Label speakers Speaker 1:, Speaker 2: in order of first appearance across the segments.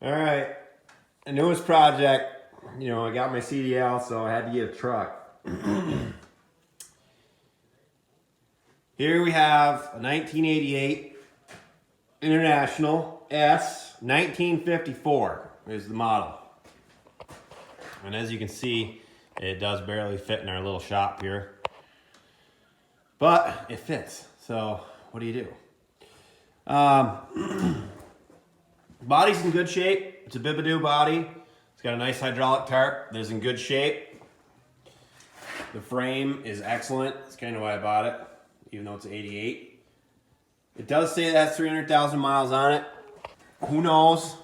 Speaker 1: All right, the newest project, I got my CDL, so I had to get a truck. Here we have a 1988 International S1954 is the model. And as you can see, it does barely fit in our little shop here. But it fits, so what do you do? Body's in good shape. It's a Bibadoo body. It's got a nice hydraulic tarp that is in good shape. The frame is excellent. That's kind of why I bought it, even though it's an 88. It does say it has 300,000 miles on it. Who knows?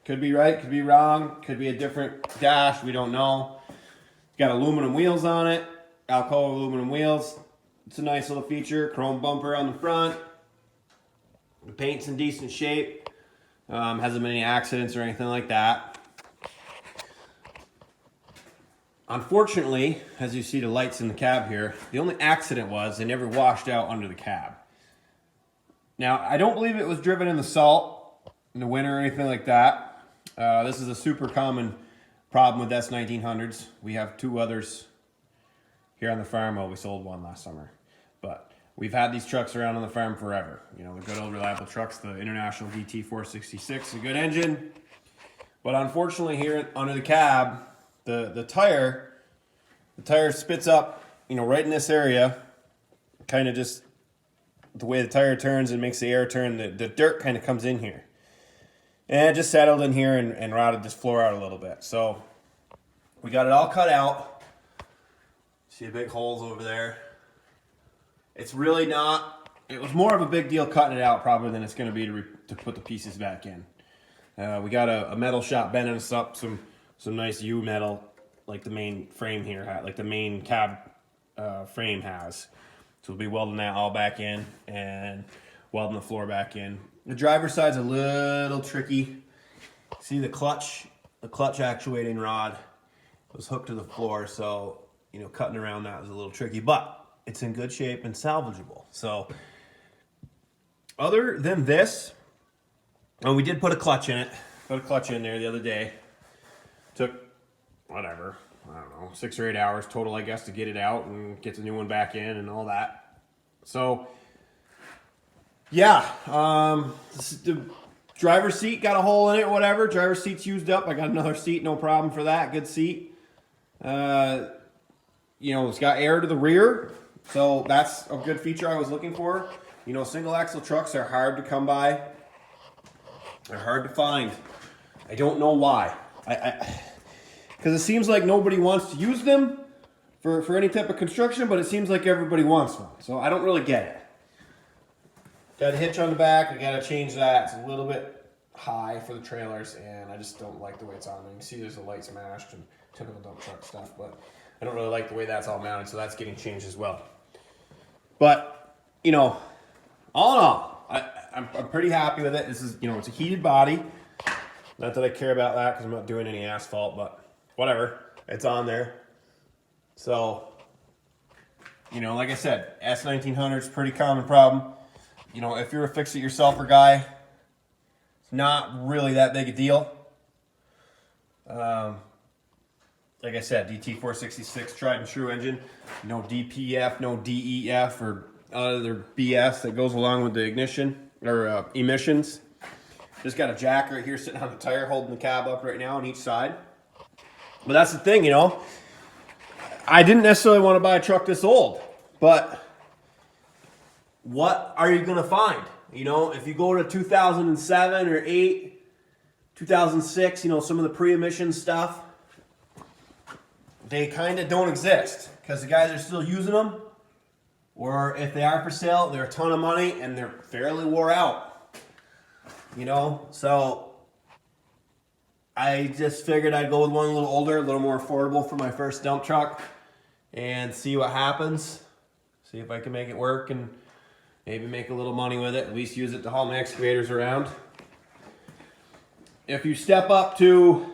Speaker 1: Could be right, could be wrong, could be a different dash, we don't know. It's got aluminum wheels on it, Alcoa aluminum wheels. It's a nice little feature. Chrome bumper on the front. The paint's in decent shape. Hasn't been any accidents or anything like that. Unfortunately, as you see the lights in the cab here, the only accident was they never washed out under the cab. Now, I don't believe it was driven in the salt in the winter or anything like that. This is a super common problem with S1900s. We have two others here on the farm. Well, we sold one last summer, but we've had these trucks around on the farm forever. The good old reliable trucks, the International DT466, a good engine. But unfortunately here under the cab, the tire spits up, right in this area, kind of just the way the tire turns and makes the air turn, the dirt kind of comes in here. And it just settled in here and rotted this floor out a little bit. So we got it all cut out. See the big holes over there. It's really not, it was more of a big deal cutting it out probably than it's going to be to put the pieces back in. We got a metal shop bending us up some nice U metal like the main frame here, like the main cab frame has. So we'll be welding that all back in and welding the floor back in. The driver's side's a little tricky. See the clutch actuating rod was hooked to the floor, so cutting around that was a little tricky, but it's in good shape and salvageable. So other than this, we did put a clutch in it. Put a clutch in there the other day. Took whatever, I don't know, 6 or 8 hours total, I guess, to get it out and get the new one back in and all that. So yeah, the driver's seat got a hole in it or whatever. Driver's seat's used up. I got another seat, no problem for that. Good seat. It's got air to the rear. So that's a good feature I was looking for. Single axle trucks are hard to come by. They're hard to find. I don't know why. Because it seems like nobody wants to use them for any type of construction, but it seems like everybody wants one. So I don't really get it. Got a hitch on the back. I got to change that. It's a little bit high for the trailers, and I just don't like the way it's on there. You can see there's a light smashed and typical dump truck stuff, but I don't really like the way that's all mounted, so that's getting changed as well. But, all in all, I'm pretty happy with it. This is, it's a heated body. Not that I care about that because I'm not doing any asphalt, but whatever. It's on there. So, like I said, S1900 is a pretty common problem. If you're a fix-it-yourselfer guy, it's not really that big a deal. Like I said, DT466 tried and true engine. No DPF, no DEF or other BS that goes along with the ignition or emissions. Just got a jack right here sitting on the tire holding the cab up right now on each side. But that's the thing, I didn't necessarily want to buy a truck this old, but what are you going to find? If you go to 2007 or 8, 2006, some of the pre-emission stuff, they kind of don't exist because the guys are still using them, or if they are for sale, they're a ton of money and they're fairly wore out. So I just figured I'd go with one a little older, a little more affordable for my first dump truck and see what happens. See if I can make it work and maybe make a little money with it, at least use it to haul my excavators around. If you step up to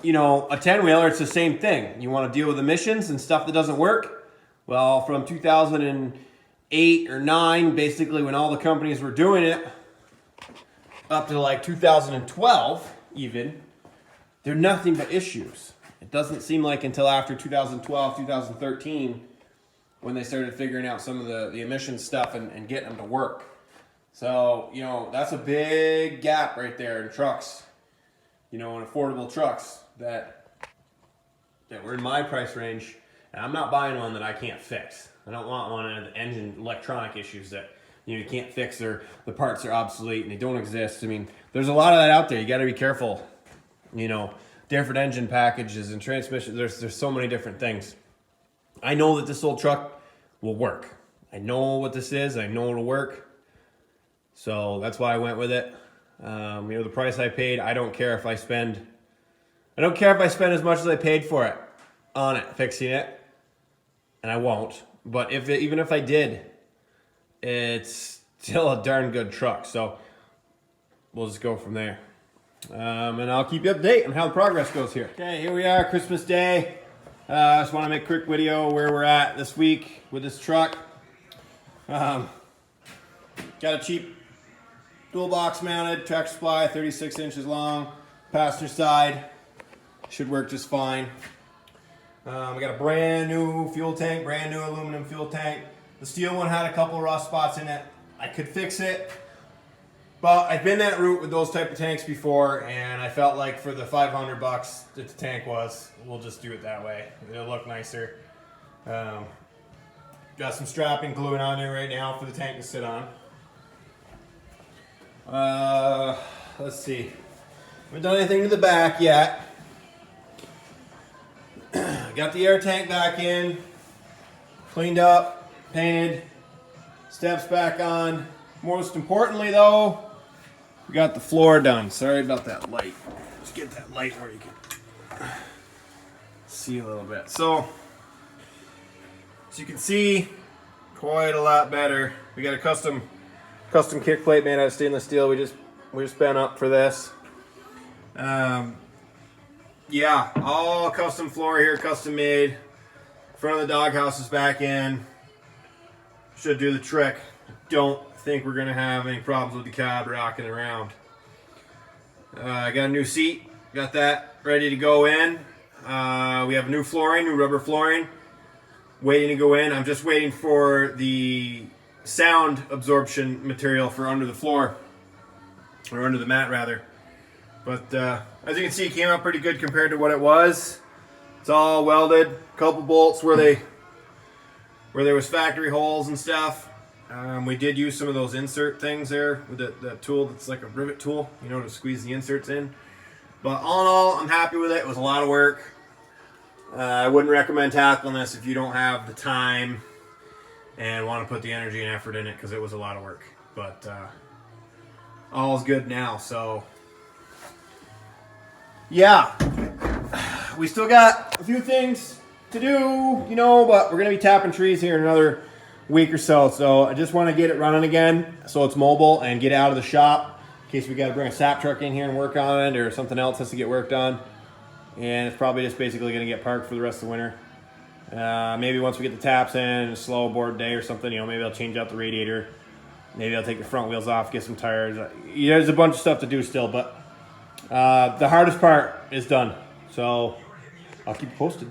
Speaker 1: a 10-wheeler, it's the same thing. You want to deal with emissions and stuff that doesn't work. Well, from 2008 or 9, basically when all the companies were doing it, up to like 2012 even, they're nothing but issues. It doesn't seem like until after 2012, 2013, when they started figuring out some of the emissions stuff and getting them to work. So, you know, that's a big gap right there in trucks, you know, in affordable trucks that were in my price range. And I'm not buying one that I can't fix. I don't want one of the engine electronic issues that, you know, you can't fix, or the parts are obsolete and they don't exist. I mean, there's a lot of that out there. You got to be careful, you know, different engine packages and transmissions. There's so many different things. I know that this old truck will work. I know what this is. I know it'll work. So that's why I went with it. You know, the price I paid, I don't care if I spend as much as I paid for it on it, fixing it. And I won't. But even if I did, it's still a darn good truck. So we'll just go from there. And I'll keep you updated on how the progress goes here. Okay, here we are, Christmas Day. I just want to make a quick video where we're at this week with this truck. Got a cheap dual box mounted Tractor Supply, 36 inches long, passenger side. Should work just fine. We got a brand new fuel tank, brand new aluminum fuel tank. The steel one had a couple rust spots in it. I could fix it, but I've been that route with those type of tanks before, and I felt like for the $500 that the tank was, we'll just do it that way. It'll look nicer. Got some strapping gluing on there right now for the tank to sit on. Let's see. Haven't done anything to the back yet. Got the air tank back in, cleaned up, painted, steps back on. Most importantly though, we got the floor done. Sorry about that light. Let's get that light where you can see a little bit. So, as you can see, quite a lot better. We got a custom kick plate made out of stainless steel. We just bent up for this. Yeah, all custom floor here, custom made. Front of the doghouse is back in. Should do the trick. Don't think we're gonna have any problems with the cab rocking around. I got a new seat. Got that ready to go in. We have new flooring, new rubber flooring, waiting to go in. I'm just waiting for the sound absorption material for under the floor, or under the mat rather. But as you can see, it came out pretty good compared to what it was. It's all welded. A couple bolts where there was factory holes and stuff. We did use some of those insert things there with that tool that's like a rivet tool, you know, to squeeze the inserts in. But all in all, I'm happy with it. It was a lot of work. I wouldn't recommend tackling this if you don't have the time and want to put the energy and effort in it, because it was a lot of work. But all's good now, so yeah, we still got a few things to do, you know, but we're going to be tapping trees here in another week or so. So I just want to get it running again so it's mobile and get out of the shop in case we got to bring a sap truck in here and work on it, or something else has to get worked on. And it's probably just basically going to get parked for the rest of the winter. Maybe once we get the taps in, a slow board day or something, you know, maybe I'll change out the radiator. Maybe I'll take the front wheels off, get some tires. There's a bunch of stuff to do still, but the hardest part is done, so I'll keep you posted.